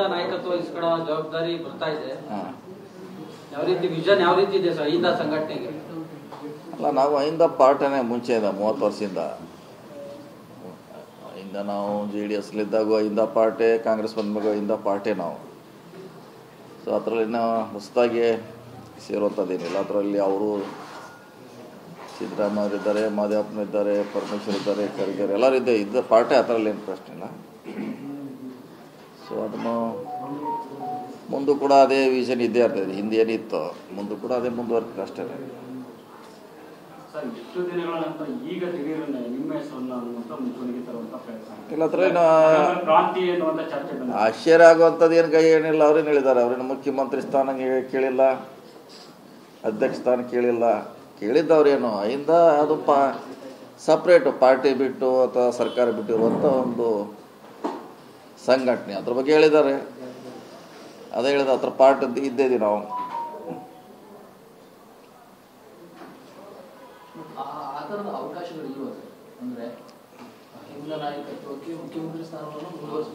ಅಹಿಂದ ನಾಯಕತ್ವ ವಹಿಸ್ಕೊಳ್ಳೋ ಜವಾಬ್ದಾರಿ ಬರ್ತಾ ಇದೆ. ಯಾವ ರೀತಿ ವಿಷನ್ ಯಾವ ರೀತಿ ಇದೆ ಸರ್ ಅಹಿಂದ ಸಂಘಟನೆಗೆ? ಅಲ್ಲ, ನಾವು ಅಹಿಂದ ಪಾರ್ಟಿನೇ ಮುಂಚೆಯಿಂದ 30 ವರ್ಷದಿಂದ ಅಹಿಂದ ನಾವು JDSಲಿದ್ದಾಗ ಅಹಿಂದ ಪಾರ್ಟಿ, ಕಾಂಗ್ರೆಸ್ ಬಂದಾಗ ಅಹಿಂದ ಪಾರ್ಟಿ ನಾವು. ಸೊ ಅದರಲ್ಲಿ ನಾವು ಹೊಸದಾಗಿ ಸೇರುವಂಥದ್ದೇನಿಲ್ಲ. ಅದರಲ್ಲಿ ಅವರು ಸಿದ್ದರಾಮಯ್ಯರಿದ್ದಾರೆ, ಮಾದೇವಪ್ಪನಿದ್ದಾರೆ, ಪರಮೇಶ್ವರ್ ಇದ್ದಾರೆ, ಖರ್ಗೆ ಎಲ್ಲರೂ ಇದ್ದ ಪಾರ್ಟಿ. ಆ ಥರಲ್ಲಿ ಏನು ಪ್ರಶ್ನೆ ಇಲ್ಲ. ಸೊ ಅದನ್ನು ಮುಂದೂ ಕೂಡ ಅದೇ ವಿಷನ್ ಇದ್ದೇ ಇರ್ತದೆ. ಹಿಂದೆ ಏನಿತ್ತು ಮುಂದೂ ಕೂಡ ಅದೇ ಮುಂದುವರ್ತದೆ ಅಷ್ಟೇ. ಇಲ್ಲ, ಅದರಲ್ಲಿ ಆಶ್ಚರ್ಯ ಆಗುವಂಥದ್ದು ಏನು ಏನಿಲ್ಲ. ಅವ್ರೇನು ಹೇಳಿದ್ದಾರೆ, ಅವ್ರೇನು ಮುಖ್ಯಮಂತ್ರಿ ಸ್ಥಾನ ಕೇಳಿಲ್ಲ, ಅಧ್ಯಕ್ಷ ಸ್ಥಾನ ಕೇಳಿಲ್ಲ. ಕೇಳಿದ್ದವ್ರೇನು ಅಹಿಂದ ಅದು ಸಪ್ರೇಟು ಪಾರ್ಟಿ ಬಿಟ್ಟು ಅಥವಾ ಸರ್ಕಾರ ಬಿಟ್ಟಿರುವಂಥ ಒಂದು ಸಂಘಟನೆ. ಅದ್ರ ಬಗ್ಗೆ ಹೇಳಿದ್ದಾರೆ. ಅದೇ ಹೇಳಿದ ಹತ್ರ ಪಾರ್ಟ್ ಇದ್ದೇವೆ ನಾವು.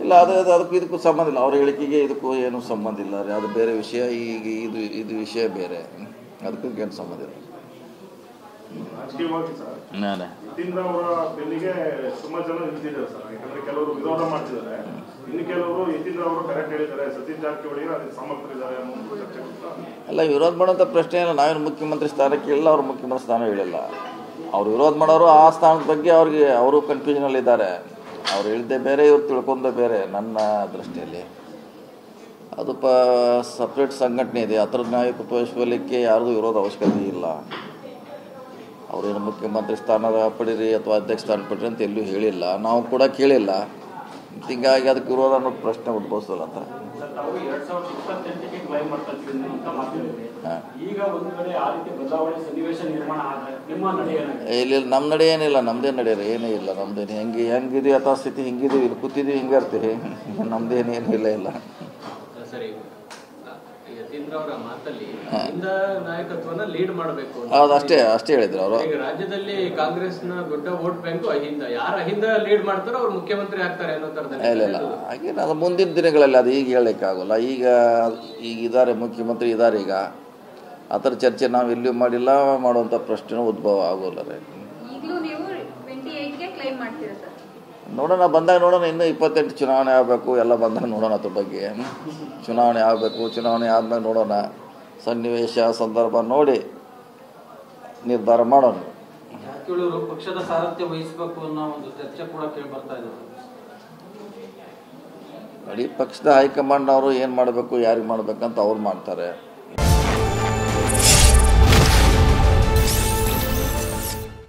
ಇಲ್ಲ, ಅದಕ್ಕೂ ಇದಕ್ಕೂ ಸಂಬಂಧ ಇಲ್ಲ. ಅವ್ರ ಹೇಳಿಕೆಗೆ ಇದಕ್ಕೂ ಏನೂ ಸಂಬಂಧ ಇಲ್ಲ ರೀ. ಅದು ಬೇರೆ ವಿಷಯ. ಈಗ ಇದು ವಿಷಯ ಬೇರೆ, ಅದಕ್ಕೂ ಏನು ಸಂಬಂಧ ಇಲ್ಲ. ರಾಜಕೀಯವಾಗಿ ಸರ್, ಯತೀಂದ್ರ ಅವರ ಬೆನ್ನಿಗೆ ತುಂಬಾ ಜನ ನಿಂತಿದ್ದಾರೆ ಸರ್. ಯಾಕಂದ್ರೆ ಕೆಲವರು ವಿರೋಧ ಮಾಡ್ತಿದ್ದಾರೆ, ಇನ್ನು ಕೆಲವರು ಯತೀಂದ್ರ ಅವರು ಕರೆಕ್ಟ್ ಹೇಳಿದ್ದಾರೆ, ಸತೀಶ್ ಜಾರಕಿಹೊಳಿ ಅದಕ್ಕೆ ಸಮರ್ಥರಿದ್ದಾರೆ ಅನ್ನೋ ಚರ್ಚೆ. ಎಲ್ಲ ವಿರೋಧ ಮಾಡೋಂಥ ಪ್ರಶ್ನೆ ಇಲ್ಲ. ನಾವೇನು ಮುಖ್ಯಮಂತ್ರಿ ಸ್ಥಾನ ಕೇಳಿಲ್ಲ, ಅವ್ರು ಮುಖ್ಯಮಂತ್ರಿ ಸ್ಥಾನ ಹೇಳಿಲ್ಲ. ಅವ್ರು ವಿರೋಧ ಮಾಡೋರು ಆ ಸ್ಥಾನದ ಬಗ್ಗೆ ಅವರು ಕನ್ಫ್ಯೂಷನಲ್ಲಿದ್ದಾರೆ. ಅವ್ರು ಹೇಳಿದ್ದೇ ಬೇರೆ, ಇವ್ರು ತಿಳ್ಕೊಂಡೇ ಬೇರೆ. ನನ್ನ ದೃಷ್ಟಿಯಲ್ಲಿ ಅದು ಸಪ್ರೇಟ್ ಸಂಘಟನೆ ಇದೆ. ಆ ಥರದ ನಾಯಕತ್ವ ವಹಿಸಲಿಕ್ಕೆ ಯಾರಿಗೂ ವಿರೋಧ ಅವಶ್ಯಕತೆ ಇಲ್ಲ. ಅವರೇನು ಮುಖ್ಯಮಂತ್ರಿ ಸ್ಥಾನ ಪಡೀರಿ ಅಥವಾ ಅಧ್ಯಕ್ಷ ಸ್ಥಾನ ಪಡೀರಿ ಅಂತ ಎಲ್ಲೂ ಹೇಳಿಲ್ಲ, ನಾವು ಕೂಡ ಕೇಳಿಲ್ಲ. ಹೀಗಾಗಿ ಅದಕ್ಕೆ ವಿರೋಧ ಅನ್ನೋದು ಪ್ರಶ್ನೆ ಉದ್ಭವಿಸಲ್ಲ ಅಂತ. ಇಲ್ಲಿ ನಮ್ಮ ನಡೆ ಏನಿಲ್ಲ, ನಮ್ಮದೇ ನಡೆಯಿರಿ ಏನೂ ಇಲ್ಲ. ನಮ್ದೇನು ಹೆಂಗಿದೆ ಯಥಾಸ್ಥಿತಿ ಹಿಂಗಿದೀವಿ, ಇಲ್ಲಿ ಕೂತಿದ್ದೀವಿ, ಹಿಂಗೆ ಇರ್ತೀವಿ. ನಮ್ದೇನೇನು ಇಲ್ಲ. ಹೌದು, ಅಷ್ಟೇ ಹೇಳಿದ್ರು ಅವರು. ರಾಜ್ಯದಲ್ಲಿ ಕಾಂಗ್ರೆಸ್ನ ದೊಡ್ಡ ವೋಟ್ ಬ್ಯಾಂಕ್ ಅಹಿಂದ. ಯಾರು ಅಹಿಂದ ಲೀಡ್ ಮಾಡ್ತಾರೋ ಅವ್ರು ಮುಖ್ಯಮಂತ್ರಿ ಆಗ್ತಾರೆ ಅನ್ನೋ ತರದಲ್ಲಿ. ಇಲ್ಲ, ಹಾಗೇನು ಅದು ಮುಂದಿನ ದಿನಗಳಲ್ಲಿ ಅದು ಈಗ ಹೇಳಲಿಕ್ಕಾಗಲ್ಲ. ಈಗ ಇದ್ದಾರೆ, ಮುಖ್ಯಮಂತ್ರಿ ಇದ್ದಾರೆ. ಈಗ ಆ ಥರ ಚರ್ಚೆ ನಾವು ಎಲ್ಲಿಯೂ ಮಾಡಿಲ್ಲ, ಮಾಡುವಂಥ ಪ್ರಶ್ನೆ ಉದ್ಭವ ಆಗೋಲ್ಲ ರೀ. ನೋಡೋಣ, ಬಂದಾಗ ನೋಡೋಣ. ಇನ್ನೂ 28 ಚುನಾವಣೆ ಆಗಬೇಕು, ಎಲ್ಲ ಬಂದಾಗ ನೋಡೋಣ ಅದ್ರ ಬಗ್ಗೆ. ಚುನಾವಣೆ ಆಗಬೇಕು, ಚುನಾವಣೆ ಆದ್ಮೇಲೆ ನೋಡೋಣ. ಸನ್ನಿವೇಶ ಸಂದರ್ಭ ನೋಡಿ ನಿರ್ಧಾರ ಮಾಡೋಣ. ಪಕ್ಷದ ಸಾರಥ್ಯ ವಹಿಸಬೇಕು ಅನ್ನೋ ಒಂದು ಚರ್ಚೆ ಕೂಡ ಕೇಳಿ ಬರ್ತಾ ಇದೆ. ಇಡೀ ಪಕ್ಷದ ಹೈಕಮಾಂಡ್ ಅವರು ಏನು ಮಾಡಬೇಕು, ಯಾರಿಗೆ ಮಾಡಬೇಕಂತ ಅವ್ರು ಮಾಡ್ತಾರೆ.